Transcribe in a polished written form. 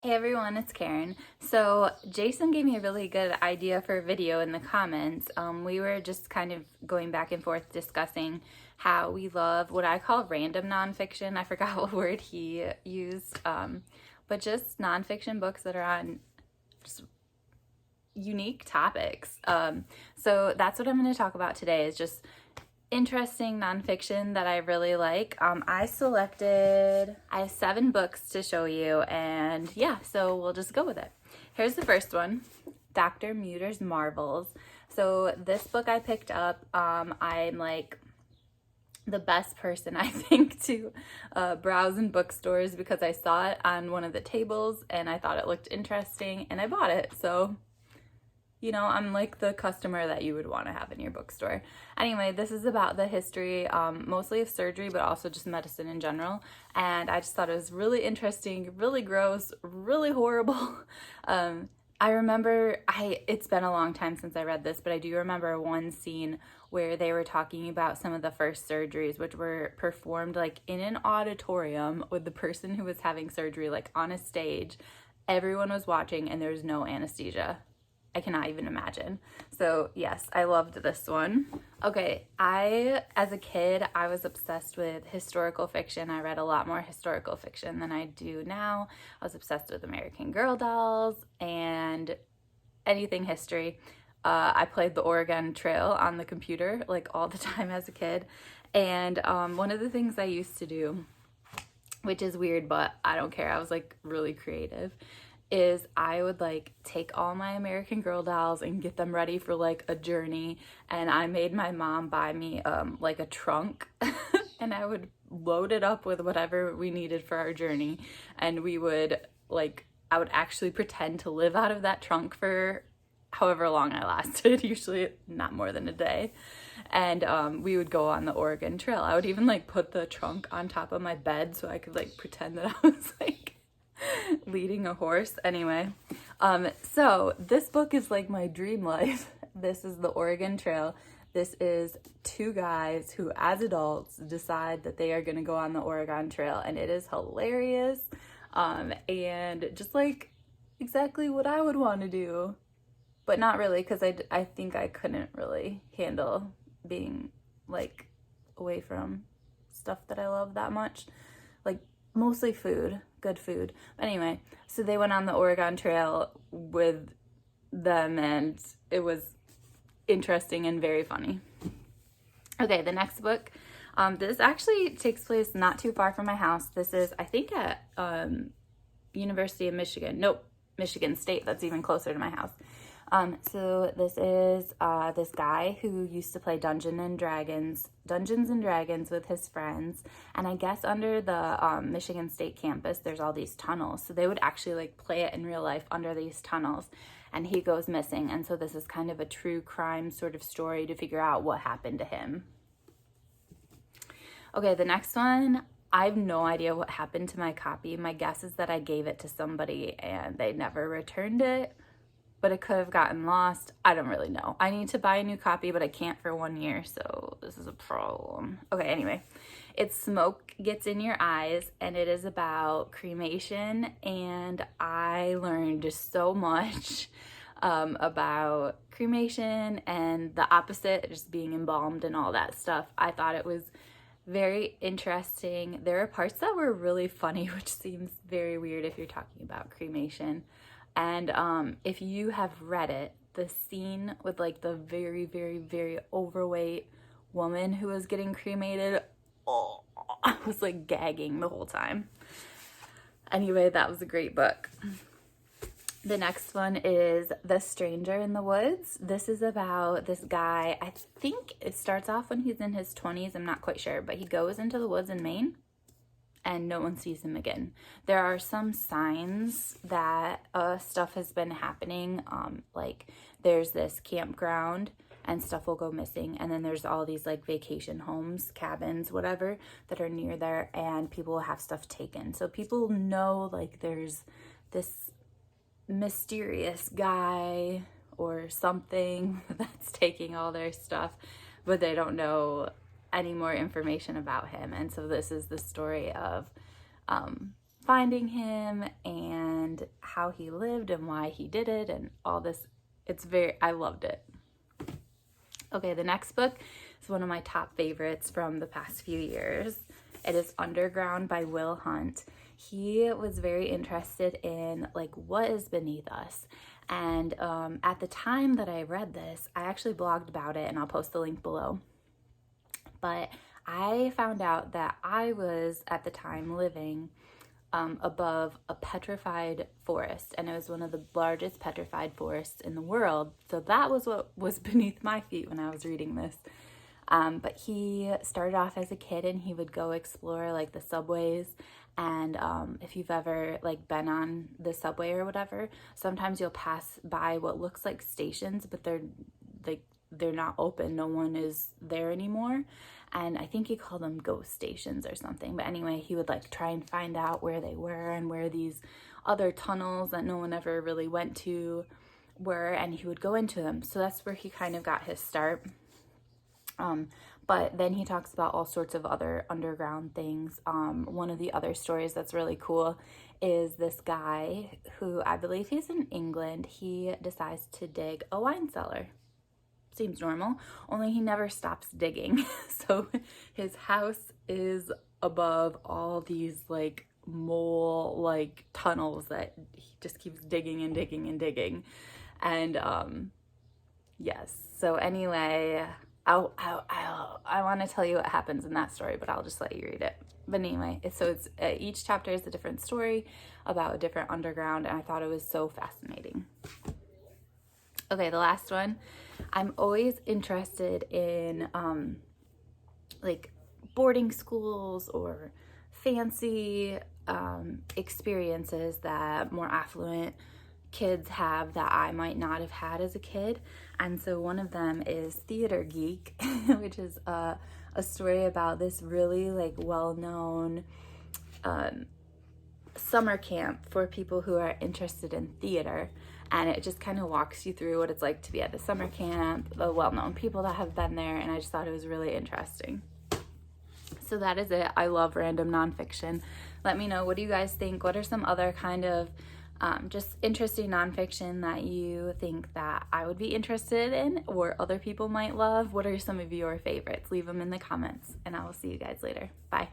Hey everyone, it's Karen. So Jason gave me a really good idea for a video in the comments. We were just kind of going back and forth discussing how we love what I call random nonfiction. I forgot what word he used, but just nonfiction books that are on just unique topics. So that's what I'm going to talk about today is just interesting nonfiction that I really like. I have 7 books to show you, and yeah, so we'll just go with it. Here's the first one, Dr. Muir's Marvels. So this book I picked up, I'm like the best person I think to browse in bookstores because I saw it on one of the tables and I thought it looked interesting and I bought it. So I'm like the customer that you would want to have in your bookstore. Anyway, this is about the history, mostly of surgery, but also just medicine in general. And I just thought it was really interesting, really gross, really horrible. I remember, it's been a long time since I read this, but I do remember one scene where they were talking about some of the first surgeries, which were performed like in an auditorium with the person who was having surgery like on a stage. Everyone was watching and there was no anesthesia. I cannot even imagine. So yes, I loved this one. Okay, as a kid, I was obsessed with historical fiction. I read a lot more historical fiction than I do now. I was obsessed with American Girl dolls and anything history. I played the Oregon Trail on the computer like all the time as a kid. And one of the things I used to do, which is weird, but I don't care, I was like really creative, is I would like take all my American Girl dolls and get them ready for like a journey. And I made my mom buy me like a trunk and I would load it up with whatever we needed for our journey. And I would actually pretend to live out of that trunk for however long I lasted, usually not more than a day. And we would go on the Oregon Trail. I would even like put the trunk on top of my bed so I could like pretend that I was like leading a horse. Anyway, so this book is like my dream life. This is the Oregon Trail. This is 2 guys who as adults decide that they are going to go on the Oregon Trail, and it is hilarious and just like exactly what I would want to do, but not really, because I think I couldn't really handle being like away from stuff that I love that much, like mostly food, good food. But anyway, so they went on the Oregon Trail with them and it was interesting and very funny. Okay, the next book, this actually takes place not too far from my house. This is, I think, at University of Michigan. Nope, Michigan State. That's even closer to my house. So this is this guy who used to play Dungeons and Dragons with his friends, and I guess under the Michigan State campus there's all these tunnels, so they would actually like play it in real life under these tunnels, and he goes missing, and so this is kind of a true crime sort of story to figure out what happened to him. Okay, the next one, I have no idea what happened to my copy. My guess is that I gave it to somebody and they never returned it, but it could have gotten lost. I don't really know. I need to buy a new copy, but I can't for 1 year, so this is a problem. Okay, anyway, it's Smoke Gets in Your Eyes, and it is about cremation, and I learned just so much about cremation and the opposite, just being embalmed and all that stuff. I thought it was very interesting. There are parts that were really funny, which seems very weird if you're talking about cremation. And if you have read it, the scene with like the very, very, very overweight woman who was getting cremated, oh, I was like gagging the whole time. Anyway, that was a great book. The next one is The Stranger in the Woods. This is about this guy. I think it starts off when he's in his 20s. I'm not quite sure, but he goes into the woods in Maine and no one sees him again. There are some signs that stuff has been happening. Like there's this campground and stuff will go missing. And then there's all these like vacation homes, cabins, whatever, that are near there, and people will have stuff taken. So people know like there's this mysterious guy or something that's taking all their stuff, but they don't know any more information about him. And so this is the story of finding him and how he lived and why he did it and all this. I loved it. Okay, the next book is one of my top favorites from the past few years. It is Underground by Will Hunt. He was very interested in like what is beneath us. And at the time that I read this, I actually blogged about it, and I'll post the link below. But I found out that I was at the time living above a petrified forest, and it was one of the largest petrified forests in the world. So that was what was beneath my feet when I was reading this. But he started off as a kid, and he would go explore like the subways. And if you've ever like been on the subway or whatever, sometimes you'll pass by what looks like stations, but they're not open. No one is there anymore. And I think he called them ghost stations or something. But anyway, he would like try and find out where they were and where these other tunnels that no one ever really went to were, and he would go into them. So that's where he kind of got his start. But then he talks about all sorts of other underground things. One of the other stories that's really cool is this guy who, I believe he's in England. He decides to dig a wine cellar. Seems normal, only he never stops digging. So his house is above all these like mole like tunnels that he just keeps digging and digging and digging. And yes, so anyway, I want to tell you what happens in that story, but I'll just let you read it. But anyway, it's each chapter is a different story about a different underground, and I thought it was so fascinating. Okay, the last one. I'm always interested in like boarding schools or fancy experiences that more affluent kids have that I might not have had as a kid. And so one of them is Theater Geek, which is a story about this really like well-known summer camp for people who are interested in theater. And it just kind of walks you through what it's like to be at the summer camp, the well-known people that have been there, and I just thought it was really interesting. So that is it. I love random nonfiction. Let me know, what do you guys think? What are some other kind of just interesting nonfiction that you think that I would be interested in or other people might love? What are some of your favorites? Leave them in the comments, and I will see you guys later. Bye.